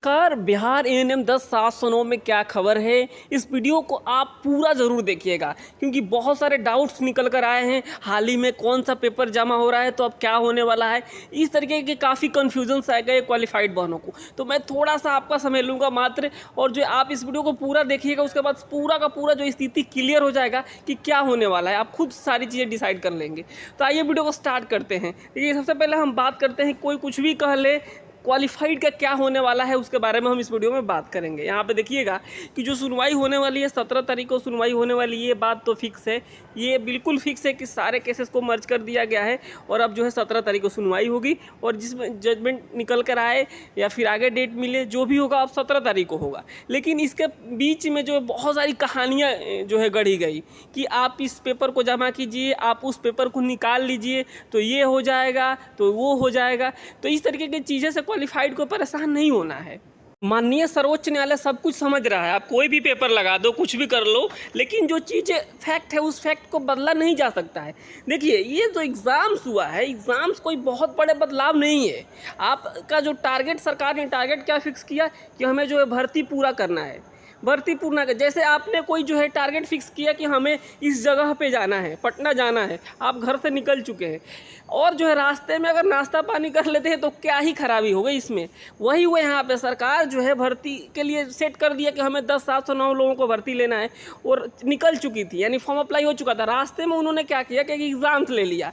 Car Bihar ANM 10-709 में क्या खबर है। इस वीडियो को आप पूरा ज़रूर देखिएगा क्योंकि बहुत सारे डाउट्स निकल कर आए हैं। हाल ही में कौन सा पेपर जमा हो रहा है तो अब क्या होने वाला है, इस तरीके के काफ़ी कन्फ्यूजन्स आ गए क्वालिफाइड बहनों को। तो मैं थोड़ा सा आपका समय लूँगा मात्र, और जो आप इस वीडियो को पूरा देखिएगा उसके बाद पूरा का पूरा जो स्थिति क्लियर हो जाएगा कि क्या होने वाला है। आप खुद सारी चीज़ें डिसाइड कर लेंगे। तो आइए वीडियो को स्टार्ट करते हैं। देखिए, सबसे पहले हम बात करते हैं, कोई कुछ भी कह ले, क्वालिफाइड का क्या होने वाला है उसके बारे में हम इस वीडियो में बात करेंगे। यहाँ पे देखिएगा कि जो सुनवाई होने वाली है 17 तारीख को सुनवाई होने वाली है, ये बात तो फिक्स है। ये बिल्कुल फिक्स है कि सारे केसेस को मर्ज कर दिया गया है और अब जो है 17 तारीख को सुनवाई होगी और जिसमें जजमेंट निकल कर आए या फिर आगे डेट मिले, जो भी होगा अब 17 तारीख को होगा। लेकिन इसके बीच में जो बहुत सारी कहानियाँ जो है गढ़ी गई कि आप इस पेपर को जमा कीजिए, आप उस पेपर को निकाल लीजिए तो ये हो जाएगा तो वो हो जाएगा। तो इस तरीके की चीज़ें से क्वालिफाइड को परेशान नहीं होना है। माननीय सर्वोच्च न्यायालय सब कुछ समझ रहा है। आप कोई भी पेपर लगा दो, कुछ भी कर लो, लेकिन जो चीज़ें फैक्ट है उस फैक्ट को बदला नहीं जा सकता है। देखिए, ये जो एग्ज़ाम्स हुआ है, एग्ज़ाम्स कोई बहुत बड़े बदलाव नहीं है। आपका जो टारगेट, सरकार ने टारगेट क्या फिक्स किया कि हमें जो है भर्ती पूरा करना है, भर्ती पूर्ण कर। जैसे आपने कोई जो है टारगेट फिक्स किया कि हमें इस जगह पे जाना है, पटना जाना है, आप घर से निकल चुके हैं और जो है रास्ते में अगर नाश्ता पानी कर लेते हैं तो क्या ही खराबी हो गई इसमें। वही हुए यहाँ पे सरकार जो है भर्ती के लिए सेट कर दिया कि हमें 10-709 लोगों को भर्ती लेना है और निकल चुकी थी, यानी फॉर्म अप्लाई हो चुका था। रास्ते में उन्होंने क्या किया कि एग्ज़ाम्स ले लिया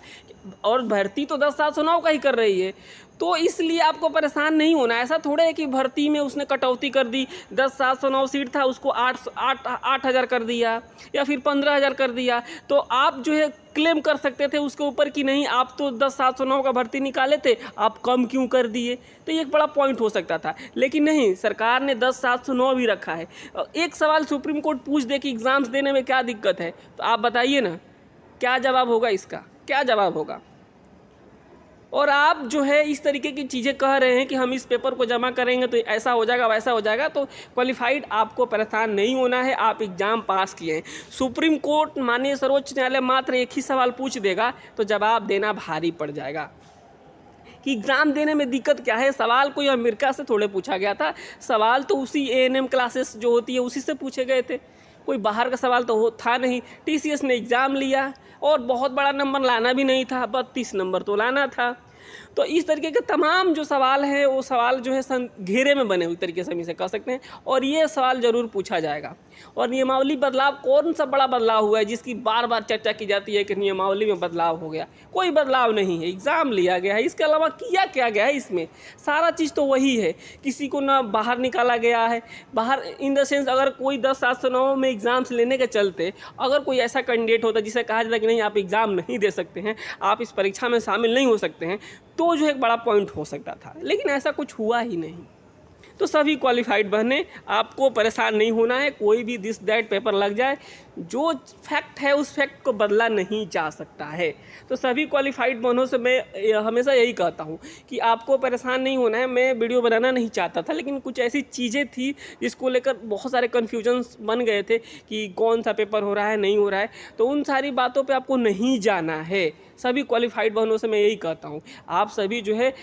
और भर्ती तो 10-709 का ही कर रही है। तो इसलिए आपको परेशान नहीं होना। ऐसा थोड़े है कि भर्ती में उसने कटौती कर दी, 10-709 सीट था उसको 8,000 कर दिया या फिर 15,000 कर दिया, तो आप जो है क्लेम कर सकते थे उसके ऊपर कि नहीं, आप तो 10-709 का भर्ती निकाले थे, आप कम क्यों कर दिए। तो ये एक बड़ा पॉइंट हो सकता था, लेकिन नहीं, सरकार ने 10-709 भी रखा है। एक सवाल सुप्रीम कोर्ट पूछ दे कि एग्ज़ाम्स देने में क्या दिक्कत है, तो आप बताइए ना, क्या जवाब होगा इसका, क्या जवाब होगा। और आप जो है इस तरीके की चीज़ें कह रहे हैं कि हम इस पेपर को जमा करेंगे तो ऐसा हो जाएगा वैसा हो जाएगा, तो क्वालिफाइड आपको परेशान नहीं होना है। आप एग्ज़ाम पास किए हैं। सुप्रीम कोर्ट, माननीय सर्वोच्च न्यायालय मात्र एक ही सवाल पूछ देगा तो जवाब देना भारी पड़ जाएगा कि एग्ज़ाम देने में दिक्कत क्या है। सवाल कोई अमेरिका से थोड़े पूछा गया था, सवाल तो उसी एएनएम क्लासेस जो होती है उसी से पूछे गए थे। कोई बाहर का सवाल तो था नहीं। टीसीएस ने एग्ज़ाम लिया और बहुत बड़ा नंबर लाना भी नहीं था, 32 नंबर तो लाना था। तो इस तरीके के तमाम जो सवाल हैं वो सवाल जो है घेरे में बने हुए तरीके से हम इसे कह सकते हैं, और ये सवाल ज़रूर पूछा जाएगा। और नियमावली बदलाव, कौन सा बड़ा बदलाव हुआ है जिसकी बार बार चर्चा की जाती है कि नियमावली में बदलाव हो गया। कोई बदलाव नहीं है, एग्ज़ाम लिया गया है, इसके अलावा किया क्या गया है इसमें, सारा चीज़ तो वही है। किसी को ना बाहर निकाला गया है, बाहर इन द सेंस अगर कोई 10-709 में एग्ज़ाम्स लेने के चलते अगर कोई ऐसा कैंडिडेट होता जिसे कहा जाता कि नहीं, आप एग्ज़ाम नहीं दे सकते हैं, आप इस परीक्षा में शामिल नहीं हो सकते हैं, तो जो एक बड़ा पॉइंट हो सकता था, लेकिन ऐसा कुछ हुआ ही नहीं। तो सभी क्वालिफाइड बहने, आपको परेशान नहीं होना है। कोई भी दिस दैट पेपर लग जाए, जो फैक्ट है उस फैक्ट को बदला नहीं जा सकता है। तो सभी क्वालिफाइड बहनों से मैं हमेशा यही कहता हूँ कि आपको परेशान नहीं होना है। मैं वीडियो बनाना नहीं चाहता था, लेकिन कुछ ऐसी चीज़ें थी जिसको लेकर बहुत सारे कन्फ्यूजन्स बन गए थे कि कौन सा पेपर हो रहा है, नहीं हो रहा है, तो उन सारी बातों पे आपको नहीं जाना है। सभी क्वालिफाइड बहनों से मैं यही कहता हूँ, आप सभी जो है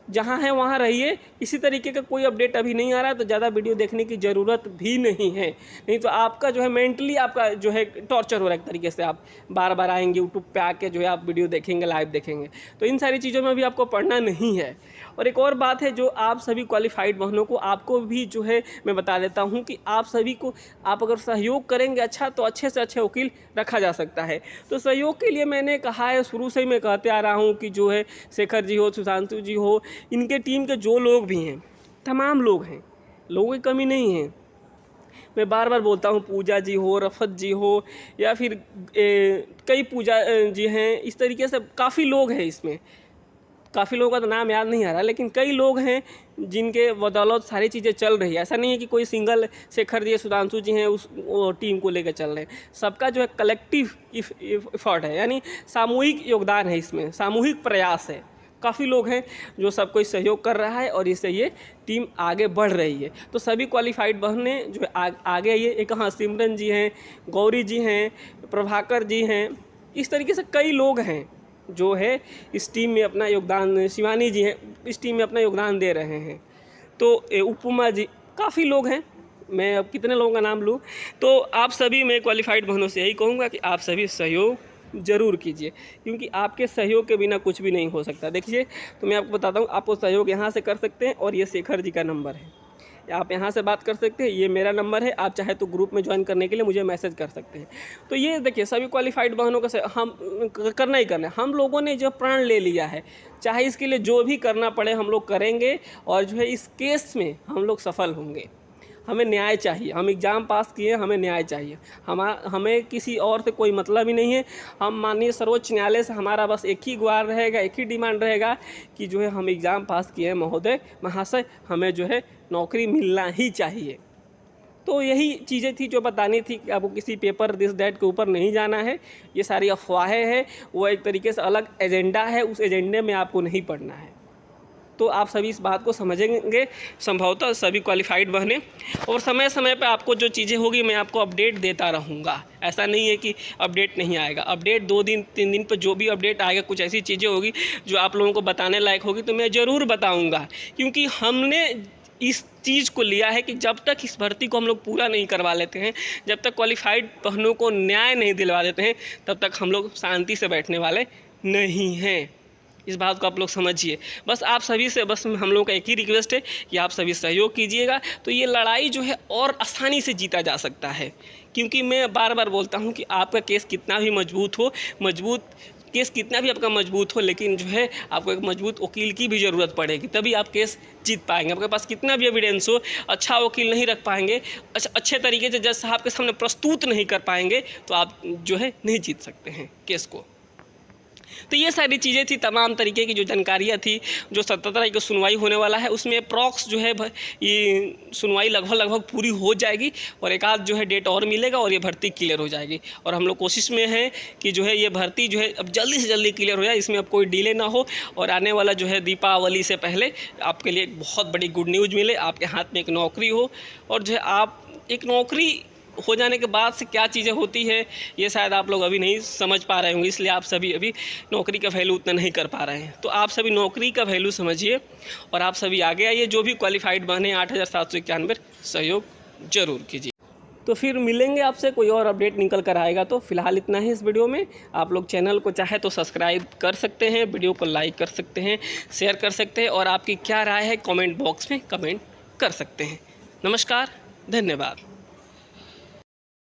जहाँ है वहाँ रहिए। इसी तरीके का कोई अपडेट अभी नहीं आ रहा है तो ज़्यादा वीडियो देखने की ज़रूरत भी नहीं है, नहीं तो आपका जो है मेंटली आपका जो है टॉर्चर हो रहा है एक तरीके से। आप बार बार आएंगे यूट्यूब पे आके जो है आप वीडियो देखेंगे, लाइव देखेंगे, तो इन सारी चीज़ों में भी आपको पढ़ना नहीं है। और एक और बात है जो आप सभी क्वालिफाइड बहनों को, आपको भी जो है मैं बता देता हूँ कि आप सभी को, आप अगर सहयोग करेंगे अच्छा तो अच्छे से अच्छे वकील रखा जा सकता है। तो सहयोग के लिए मैंने कहा है, शुरू से ही मैं कहते आ रहा हूँ कि जो है शेखर जी हो, सुशांतु जी हो, इनके टीम के जो लोग भी हैं, तमाम लोग हैं, लोगों की कमी नहीं है। मैं बार बार बोलता हूँ, पूजा जी हो, रफत जी हो, या फिर कई पूजा जी हैं, इस तरीके से काफ़ी लोग हैं इसमें। काफ़ी लोगों का तो नाम याद नहीं आ रहा, लेकिन कई लोग हैं जिनके बदौलत सारी चीज़ें चल रही है। ऐसा नहीं है कि कोई सिंगल शेखर जी, सुधांशु जी हैं उस टीम को लेकर चल रहे हैं। सबका जो है कलेक्टिव एफर्ट है, यानी सामूहिक योगदान है इसमें, सामूहिक प्रयास है। काफ़ी लोग हैं जो सब कोई सहयोग कर रहा है और इससे ये टीम आगे बढ़ रही है। तो सभी क्वालिफाइड बहनें जो आगे आइए। एक हाँ, सिमरन जी हैं, गौरी जी हैं, प्रभाकर जी हैं, इस तरीके से कई लोग हैं जो है इस टीम में अपना योगदान, शिवानी जी हैं, इस टीम में अपना योगदान दे रहे हैं। तो उपमा जी, काफ़ी लोग हैं, मैं अब कितने लोगों का नाम लूँ। तो आप सभी, मैं क्वालिफाइड बहनों से यही कहूँगा कि आप सभी सहयोग ज़रूर कीजिए, क्योंकि आपके सहयोग के बिना कुछ भी नहीं हो सकता। देखिए, तो मैं आपको बताता हूँ, आपको सहयोग यहाँ से कर सकते हैं, और ये शेखर जी का नंबर है, आप यहाँ से बात कर सकते हैं, ये मेरा नंबर है। आप चाहे तो ग्रुप में ज्वाइन करने के लिए मुझे मैसेज कर सकते हैं। तो ये देखिए, सभी क्वालिफाइड बहनों का हम करना ही करना है। हम लोगों ने जो प्राण ले लिया है, चाहे इसके लिए जो भी करना पड़े हम लोग करेंगे, और जो है इस केस में हम लोग सफल होंगे। हमें न्याय चाहिए, हम एग्ज़ाम पास किए, हमें न्याय चाहिए। हमें किसी और से कोई मतलब ही नहीं है। हम माननीय सर्वोच्च न्यायालय से हमारा बस एक ही गुहार रहेगा, एक ही डिमांड रहेगा कि जो है हम एग्ज़ाम पास किए हैं महोदय, महाशय, हमें जो है नौकरी मिलना ही चाहिए। तो यही चीज़ें थी जो बतानी थी कि आपको किसी पेपर दिस दैट के ऊपर नहीं जाना है। ये सारी अफवाहें हैं, वो एक तरीके से अलग एजेंडा है, उस एजेंडे में आपको नहीं पढ़ना है। तो आप सभी इस बात को समझेंगे, संभवतः सभी क्वालिफाइड बहने, और समय समय पे आपको जो चीज़ें होगी मैं आपको अपडेट देता रहूँगा। ऐसा नहीं है कि अपडेट नहीं आएगा, अपडेट 2 दिन 3 दिन पर जो भी अपडेट आएगा, कुछ ऐसी चीज़ें होगी जो आप लोगों को बताने लायक होगी तो मैं ज़रूर बताऊँगा। क्योंकि हमने इस चीज़ को लिया है कि जब तक इस भर्ती को हम लोग पूरा नहीं करवा लेते हैं, जब तक क्वालिफाइड बहनों को न्याय नहीं दिलवा देते हैं, तब तक हम लोग शांति से बैठने वाले नहीं हैं। इस बात को आप लोग समझिए। बस आप सभी से बस हम लोगों का एक ही रिक्वेस्ट है कि आप सभी सहयोग कीजिएगा, तो ये लड़ाई जो है और आसानी से जीता जा सकता है। क्योंकि मैं बार बार बोलता हूँ कि आपका केस कितना भी मजबूत हो, केस कितना भी आपका मजबूत हो, लेकिन जो है आपको एक मजबूत वकील की भी ज़रूरत पड़ेगी, तभी आप केस जीत पाएंगे। आपके पास कितना भी एविडेंस हो, अच्छा वकील नहीं रख पाएंगे, अच्छे तरीके से जज साहब के सामने प्रस्तुत नहीं कर पाएंगे, तो आप जो है नहीं जीत सकते हैं केस को। तो ये सारी चीज़ें थी, तमाम तरीके की जो जानकारियाँ थी। जो 17 तारीख को सुनवाई होने वाला है, उसमें अप्रॉक्स जो है ये सुनवाई लगभग पूरी हो जाएगी, और एक आध जो है डेट और मिलेगा और ये भर्ती क्लियर हो जाएगी। और हम लोग कोशिश में हैं कि जो है ये भर्ती जो है अब जल्दी से जल्दी क्लियर हो जाए, इसमें अब कोई डिले ना हो, और आने वाला जो है दीपावली से पहले आपके लिए एक बहुत बड़ी गुड न्यूज़ मिले, आपके हाथ में एक नौकरी हो। और जो है आप एक नौकरी हो जाने के बाद से क्या चीज़ें होती है, ये शायद आप लोग अभी नहीं समझ पा रहे होंगे, इसलिए आप सभी अभी नौकरी का वैल्यू उतना नहीं कर पा रहे हैं। तो आप सभी नौकरी का वैल्यू समझिए, और आप सभी आगे आइए। जो भी क्वालिफाइड बने 8791 सहयोग जरूर कीजिए। तो फिर मिलेंगे आपसे, कोई और अपडेट निकल कर आएगा। तो फिलहाल इतना ही इस वीडियो में। आप लोग चैनल को चाहे तो सब्सक्राइब कर सकते हैं, वीडियो को लाइक कर सकते हैं, शेयर कर सकते हैं, और आपकी क्या राय है कमेंट बॉक्स में कमेंट कर सकते हैं। नमस्कार, धन्यवाद।